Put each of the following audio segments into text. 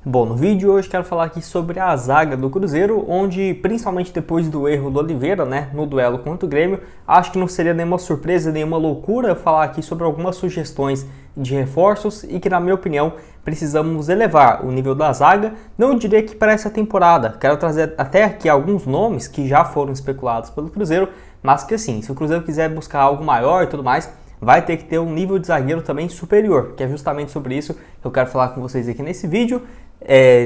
Bom, no vídeo de hoje quero falar aqui sobre a zaga do Cruzeiro, onde principalmente depois do erro do Oliveira, no duelo contra o Grêmio, acho que não seria nenhuma surpresa, nenhuma loucura falar aqui sobre algumas sugestões de reforços e que, na minha opinião, precisamos elevar o nível da zaga. Não diria que para essa temporada, quero trazer até aqui alguns nomes que já foram especulados pelo Cruzeiro, mas que assim, se o Cruzeiro quiser buscar algo maior e tudo mais, vai ter que ter um nível de zagueiro também superior, que é justamente sobre isso que eu quero falar com vocês aqui nesse vídeo.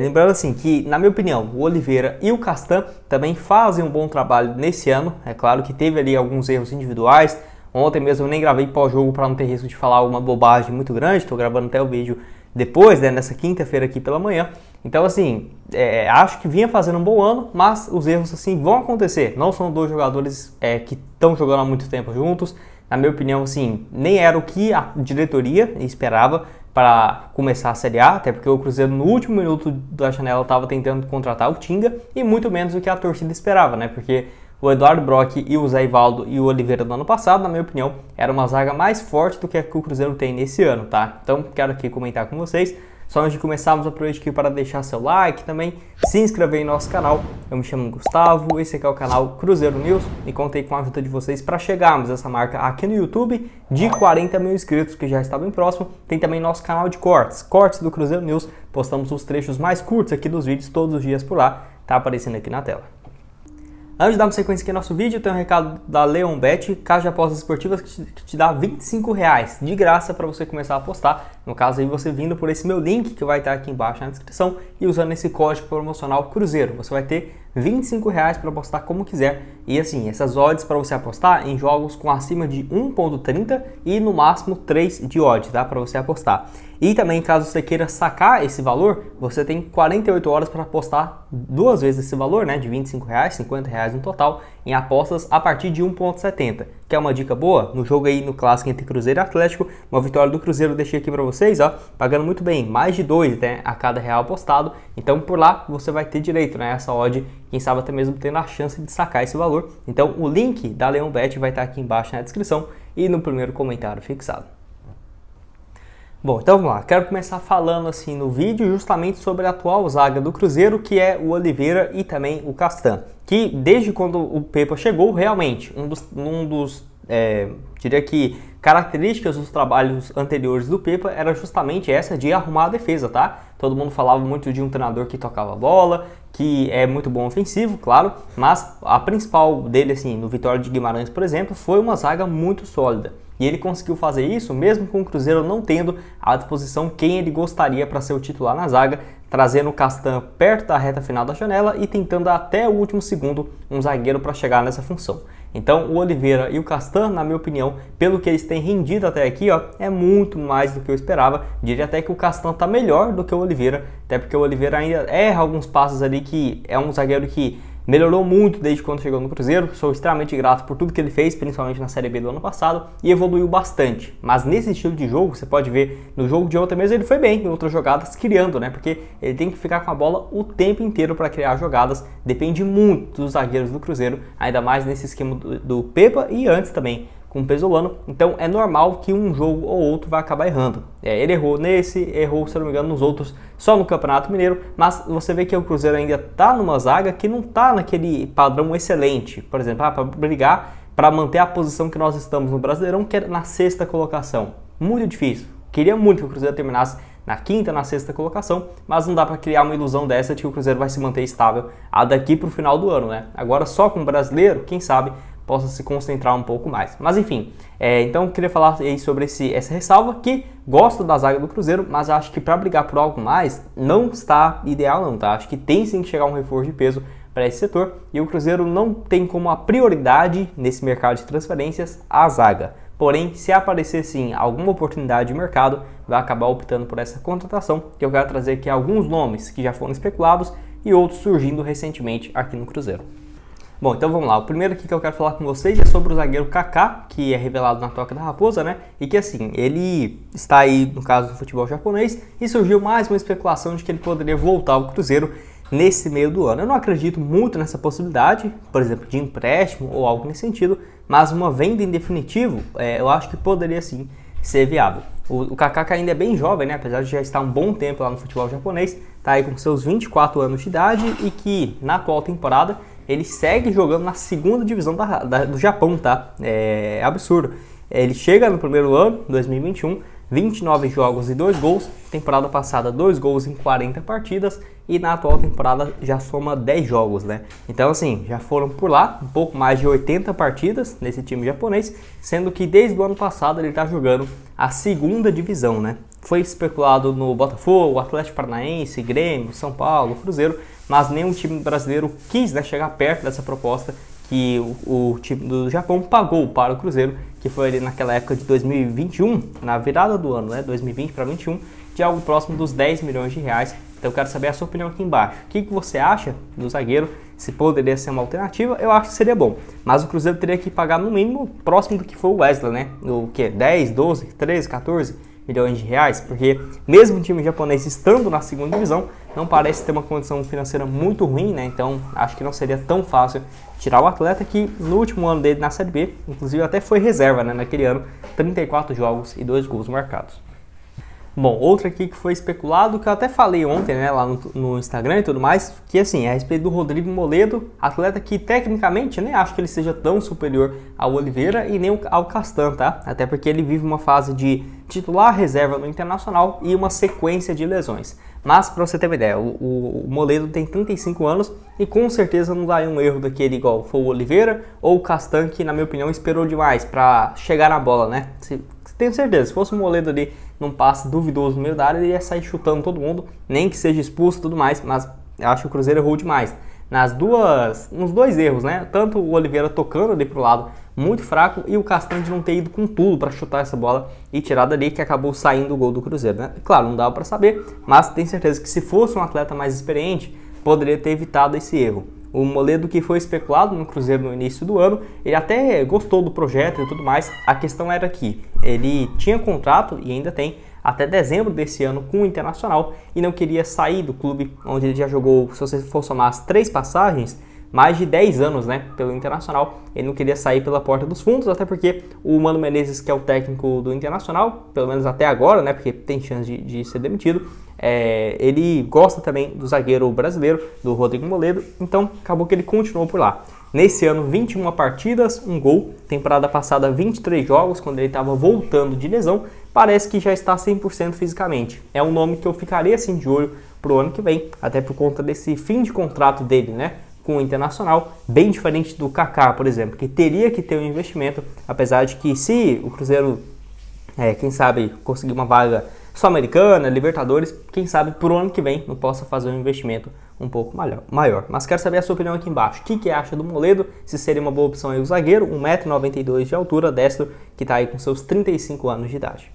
Lembrando assim que, na minha opinião, o Oliveira e o Castan também fazem um bom trabalho nesse ano. É claro que teve ali alguns erros individuais. Ontem mesmo eu nem gravei pós-jogo para não ter risco de falar alguma bobagem muito grande. Estou gravando até o vídeo depois, nessa quinta-feira aqui pela manhã. Então assim, acho que vinha fazendo um bom ano, mas os erros assim vão acontecer. Não são dois jogadores que estão jogando há muito tempo juntos. Na minha opinião, assim, nem era o que a diretoria esperava para começar a Série A, até porque o Cruzeiro no último minuto da janela estava tentando contratar o Tinga, e muito menos o que a torcida esperava, porque o Eduardo Brock e o Zé Ivaldo e o Oliveira do ano passado, na minha opinião, era uma zaga mais forte do que a que o Cruzeiro tem nesse ano, tá? Então, quero aqui comentar com vocês. Só antes de começarmos, aproveite aqui para deixar seu like, também se inscrever em nosso canal. Eu me chamo Gustavo, esse aqui é o canal Cruzeiro News e contei com a ajuda de vocês para chegarmos a essa marca aqui no YouTube de 40 mil inscritos, que já está bem próximo. Tem também nosso canal de cortes do Cruzeiro News, postamos os trechos mais curtos aqui dos vídeos todos os dias por lá, tá aparecendo aqui na tela. Antes de darmos sequência aqui no nosso vídeo, tem um recado da Leonbet, casa de apostas esportivas que te dá R$25 de graça para você começar a apostar. No caso aí, você vindo por esse meu link que vai estar aqui embaixo na descrição e usando esse código promocional Cruzeiro. Você vai ter R$25 para apostar como quiser. E assim, essas odds para você apostar em jogos com acima de 1.30 e no máximo 3 de odds, tá? Para você apostar. E também, caso você queira sacar esse valor, você tem 48 horas para apostar duas vezes esse valor, de R$25, R$50 no total, em apostas a partir de 1.70. Que é uma dica boa? No jogo aí, no clássico entre Cruzeiro e Atlético, uma vitória do Cruzeiro eu deixei aqui para vocês, pagando muito bem, mais de 2 a cada real apostado. Então, por lá, você vai ter direito, essa odd, quem sabe até mesmo tendo a chance de sacar esse valor. Então, o link da Leonbet vai estar aqui embaixo na descrição e no primeiro comentário fixado. Bom, então vamos lá, quero começar falando assim no vídeo justamente sobre a atual zaga do Cruzeiro, que é o Oliveira e também o Castan, que desde quando o Pepa chegou, realmente, diria que características dos trabalhos anteriores do Pepa era justamente essa de arrumar a defesa, tá? Todo mundo falava muito de um treinador que tocava a bola, que é muito bom ofensivo, claro, mas a principal dele, assim, no Vitória de Guimarães, por exemplo, foi uma zaga muito sólida. E ele conseguiu fazer isso mesmo com o Cruzeiro não tendo à disposição quem ele gostaria para ser o titular na zaga, trazendo o Castan perto da reta final da janela e tentando até o último segundo um zagueiro para chegar nessa função. Então o Oliveira e o Castan, na minha opinião, pelo que eles têm rendido até aqui, é muito mais do que eu esperava. Diria até que o Castan está melhor do que o Oliveira, até porque o Oliveira ainda erra alguns passos ali, que é um zagueiro que melhorou muito desde quando chegou no Cruzeiro. Sou extremamente grato por tudo que ele fez, principalmente na Série B do ano passado, e evoluiu bastante. Mas nesse estilo de jogo, você pode ver no jogo de ontem mesmo, ele foi bem em outras jogadas, criando, porque ele tem que ficar com a bola o tempo inteiro para criar jogadas. Depende muito dos zagueiros do Cruzeiro, ainda mais nesse esquema do Pepa e antes também com o Pesolano. Então é normal que um jogo ou outro vai acabar errando. Ele errou nesse, errou, se não me engano, nos outros, só no Campeonato Mineiro, mas você vê que o Cruzeiro ainda está numa zaga que não está naquele padrão excelente. Por exemplo, para brigar, para manter a posição que nós estamos no Brasileirão, que é na 6ª colocação. Muito difícil. Queria muito que o Cruzeiro terminasse na 5ª, na 6ª colocação, mas não dá para criar uma ilusão dessa de que o Cruzeiro vai se manter estável daqui para o final do ano, Agora só com o Brasileiro, quem sabe possa se concentrar um pouco mais. Mas enfim, então eu queria falar aí sobre essa ressalva, que gosto da zaga do Cruzeiro, mas acho que para brigar por algo mais não está ideal não, tá? Acho que tem sim que chegar um reforço de peso para esse setor, e o Cruzeiro não tem como a prioridade nesse mercado de transferências a zaga. Porém, se aparecer sim alguma oportunidade de mercado, vai acabar optando por essa contratação, que eu quero trazer aqui alguns nomes que já foram especulados e outros surgindo recentemente aqui no Cruzeiro. Bom, então vamos lá. O primeiro aqui que eu quero falar com vocês é sobre o zagueiro Kaká, que é revelado na Toca da Raposa, E que assim, ele está aí no caso do futebol japonês e surgiu mais uma especulação de que ele poderia voltar ao Cruzeiro nesse meio do ano. Eu não acredito muito nessa possibilidade, por exemplo, de empréstimo ou algo nesse sentido, mas uma venda em definitivo, eu acho que poderia sim ser viável. O Kaká ainda é bem jovem, né? Apesar de já estar um bom tempo lá no futebol japonês, tá aí com seus 24 anos de idade e que na atual temporada ele segue jogando na segunda divisão do Japão, tá? É absurdo. Ele chega no primeiro ano, 2021, 29 jogos e 2 gols, temporada passada 2 gols em 40 partidas e na atual temporada já soma 10 jogos, né? Então assim, já foram por lá um pouco mais de 80 partidas nesse time japonês, sendo que desde o ano passado ele está jogando a segunda divisão, né? Foi especulado no Botafogo, Atlético Paranaense, Grêmio, São Paulo, Cruzeiro, mas nenhum time brasileiro quis, né, chegar perto dessa proposta que o time do Japão pagou para o Cruzeiro, que foi ali naquela época de 2021, na virada do ano, né, 2020 para 2021, de algo próximo dos 10 milhões de reais. Então eu quero saber a sua opinião aqui embaixo. O que você acha do zagueiro? Se poderia ser uma alternativa, eu acho que seria bom. Mas o Cruzeiro teria que pagar no mínimo próximo do que foi o Wesley, né? O que? 10, 12, 13, 14 milhões de reais? Porque mesmo o time japonês estando na segunda divisão, não parece ter uma condição financeira muito ruim, né? Então acho que não seria tão fácil tirar o atleta que no último ano dele na Série B, inclusive até foi reserva, né? Naquele ano, 34 jogos e 2 gols marcados. Bom, outro aqui que foi especulado, que eu até falei ontem, né, lá no Instagram e tudo mais, que assim, é a respeito do Rodrigo Moledo, atleta que tecnicamente nem acho que ele seja tão superior ao Oliveira e nem ao Castan, tá? Até porque ele vive uma fase de titular, reserva no Internacional e uma sequência de lesões. Mas, para você ter uma ideia, o Moledo tem 35 anos e com certeza não daria um erro daquele igual foi o Oliveira ou o Castan, que na minha opinião esperou demais para chegar na bola, né? Tenho certeza, se fosse o Moledo ali num passe duvidoso no meio da área, ele ia sair chutando todo mundo, nem que seja expulso e tudo mais, mas eu acho que o Cruzeiro errou demais. Nos dois erros, né? Tanto o Oliveira tocando ali pro lado muito fraco e o Castan de não ter ido com tudo para chutar essa bola e tirar dali, que acabou saindo o gol do Cruzeiro, né? Claro, não dava para saber, mas tenho certeza que se fosse um atleta mais experiente, poderia ter evitado esse erro. O Moledo, que foi especulado no Cruzeiro no início do ano, ele até gostou do projeto e tudo mais. A questão era que ele tinha contrato e ainda tem até dezembro desse ano com o Internacional e não queria sair do clube onde ele já jogou, se você for somar as 3 passagens, mais de 10 anos, né, pelo Internacional. Ele não queria sair pela porta dos fundos, até porque o Mano Menezes, que é o técnico do Internacional, pelo menos até agora, né, porque tem chance de ser demitido, ele gosta também do zagueiro brasileiro, do Rodrigo Moledo, então acabou que ele continuou por lá. Nesse ano, 21 partidas, 1 gol, temporada passada 23 jogos, quando ele estava voltando de lesão, parece que já está 100% fisicamente. É um nome que eu ficaria assim de olho para o ano que vem, até por conta desse fim de contrato dele, né, com o Internacional, bem diferente do Kaká, por exemplo, que teria que ter um investimento, apesar de que se o Cruzeiro, quem sabe, conseguir uma vaga Sul-Americana, Libertadores, quem sabe por ano que vem não possa fazer um investimento um pouco maior. Mas quero saber a sua opinião aqui embaixo. O que acha do Moledo? Se seria uma boa opção aí o zagueiro, 1,92 m de altura, destro, que está aí com seus 35 anos de idade.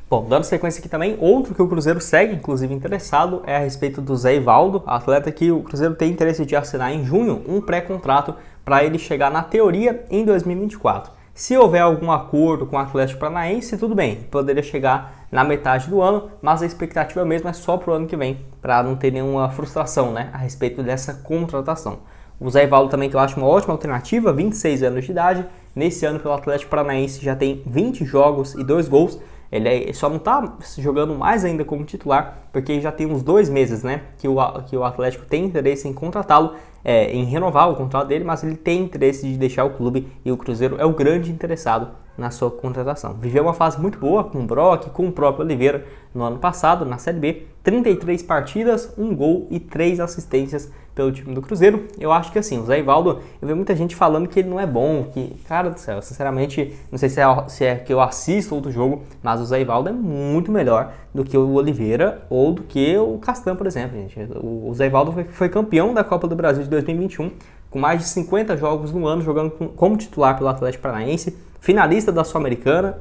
Bom, dando sequência aqui também, outro que o Cruzeiro segue, inclusive interessado, é a respeito do Zé Ivaldo, atleta que o Cruzeiro tem interesse de assinar em junho um pré-contrato para ele chegar na teoria em 2024. Se houver algum acordo com o Atlético Paranaense, tudo bem, poderia chegar na metade do ano, mas a expectativa mesmo é só para o ano que vem, para não ter nenhuma frustração, né, a respeito dessa contratação. O Zé Ivaldo também, que eu acho uma ótima alternativa, 26 anos de idade, nesse ano pelo Atlético Paranaense já tem 20 jogos e 2 gols, ele só não está jogando mais ainda como titular, porque já tem uns 2 meses, né, que o Atlético tem interesse em contratá-lo, em renovar o contrato dele, mas ele tem interesse de deixar o clube e o Cruzeiro é o grande interessado na sua contratação. Viveu uma fase muito boa com o Brock, com o próprio Oliveira no ano passado, na Série B, 33 partidas, 1 gol e 3 assistências pelo time do Cruzeiro. Eu acho que assim, o Zé Ivaldo, eu vejo muita gente falando que ele não é bom, que, cara do céu, sinceramente, não sei se é que eu assisto outro jogo, mas o Zé Ivaldo é muito melhor do que o Oliveira ou do que o Castan, por exemplo, gente. O Zé Ivaldo foi campeão da Copa do Brasil de 2021, com mais de 50 jogos no ano, jogando como titular pelo Atlético Paranaense, finalista da Sul-Americana,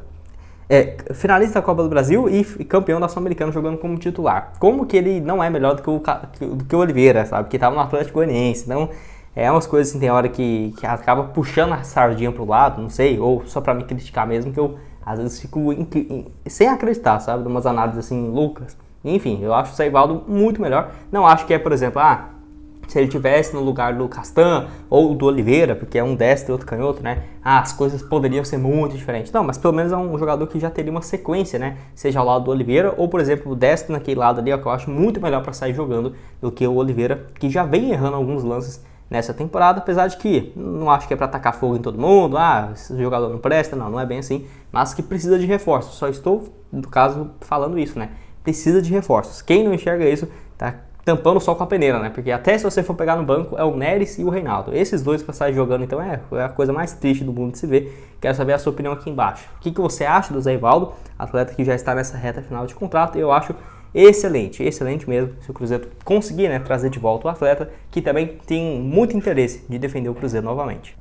finalista da Copa do Brasil e campeão da Sul-Americana jogando como titular. Como que ele não é melhor do que o Oliveira, sabe? Que estava no Atlético Goianiense. Então, é umas coisas assim, tem hora que acaba puxando a sardinha pro lado, não sei, ou só para me criticar mesmo, que eu às vezes fico sem acreditar, sabe? De umas análises assim loucas. Enfim, eu acho o Zé Ivaldo muito melhor. Não acho que é, por exemplo, se ele tivesse no lugar do Castan ou do Oliveira, porque é um destro e outro canhoto, né? As coisas poderiam ser muito diferentes. Não, mas pelo menos é um jogador que já teria uma sequência, né? Seja ao lado do Oliveira ou, por exemplo, o destro naquele lado ali, ó, que eu acho muito melhor para sair jogando do que o Oliveira, que já vem errando alguns lances nessa temporada, apesar de que não acho que é para atacar fogo em todo mundo, esse jogador não presta, não é bem assim, mas que precisa de reforços. Só estou, no caso, falando isso, né? Precisa de reforços. Quem não enxerga isso tá tampando o sol com a peneira, né? Porque até se você for pegar no banco, é o Neres e o Reinaldo. Esses dois para sair jogando, então é a coisa mais triste do mundo de se ver. Quero saber a sua opinião aqui embaixo. O que você acha do Zé Ivaldo, atleta que já está nessa reta final de contrato? Eu acho excelente mesmo, se o Cruzeiro conseguir, né, trazer de volta o atleta, que também tem muito interesse de defender o Cruzeiro novamente.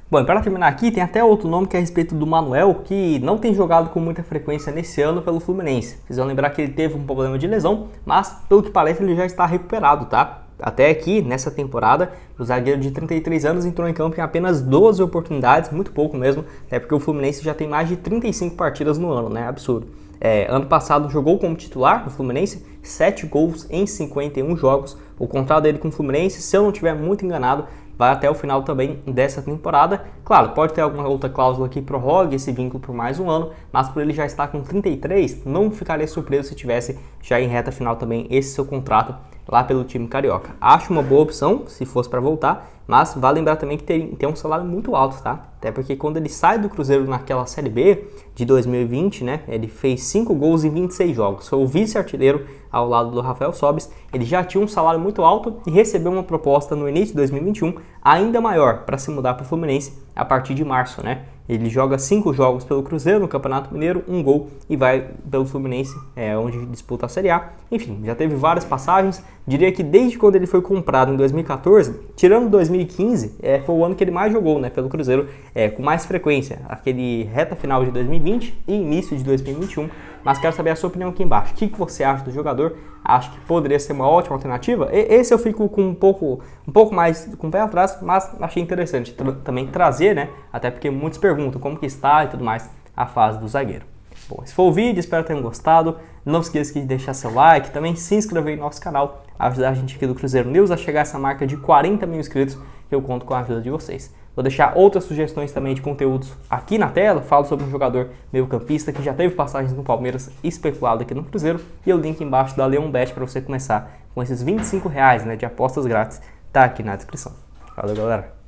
Bom, e para terminar aqui, tem até outro nome que é a respeito do Manuel, que não tem jogado com muita frequência nesse ano pelo Fluminense. Vocês vão lembrar que ele teve um problema de lesão, mas pelo que parece ele já está recuperado, tá? Até aqui, nessa temporada, o zagueiro de 33 anos entrou em campo em apenas 12 oportunidades, muito pouco mesmo, até porque o Fluminense já tem mais de 35 partidas no ano, né? Absurdo. Ano passado jogou como titular no Fluminense, 7 gols em 51 jogos. O contrato dele com o Fluminense, se eu não estiver muito enganado, vai até o final também dessa temporada. Claro, pode ter alguma outra cláusula que prorrogue esse vínculo por mais um ano, mas por ele já estar com 33, não ficaria surpreso se tivesse já em reta final também esse seu contrato lá pelo time carioca. Acho uma boa opção se fosse para voltar, mas vale lembrar também que tem um salário muito alto, tá? Até porque quando ele sai do Cruzeiro naquela Série B de 2020, né, ele fez 5 gols em 26 jogos, foi o vice-artilheiro ao lado do Rafael Sobis. Ele já tinha um salário muito alto e recebeu uma proposta no início de 2021 ainda maior para se mudar para o Fluminense a partir de março, né? Ele joga 5 jogos pelo Cruzeiro no Campeonato Mineiro, 1 gol, e vai pelo Fluminense, onde disputa a Série A. Enfim, já teve várias passagens. Diria que desde quando ele foi comprado em 2014, tirando 2015, foi o ano que ele mais jogou, né, pelo Cruzeiro, com mais frequência. Aquele reta final de 2020 e início de 2021. Mas quero saber a sua opinião aqui embaixo. O que você acha do jogador? Acho que poderia ser uma ótima alternativa. Esse eu fico com um pouco mais com o pé atrás, mas achei interessante também trazer, né? Até porque muitos perguntam como que está e tudo mais a fase do zagueiro. Bom, esse foi o vídeo, espero que tenham gostado. Não esqueça de deixar seu like, também se inscrever no nosso canal, ajudar a gente aqui do Cruzeiro News a chegar a essa marca de 40 mil inscritos, que eu conto com a ajuda de vocês. Vou deixar outras sugestões também de conteúdos aqui na tela. Falo sobre um jogador meio-campista que já teve passagens no Palmeiras especulado aqui no Cruzeiro. E o link embaixo da LeonBet para você começar com esses R$ 25, né, de apostas grátis. Tá aqui na descrição. Valeu, galera!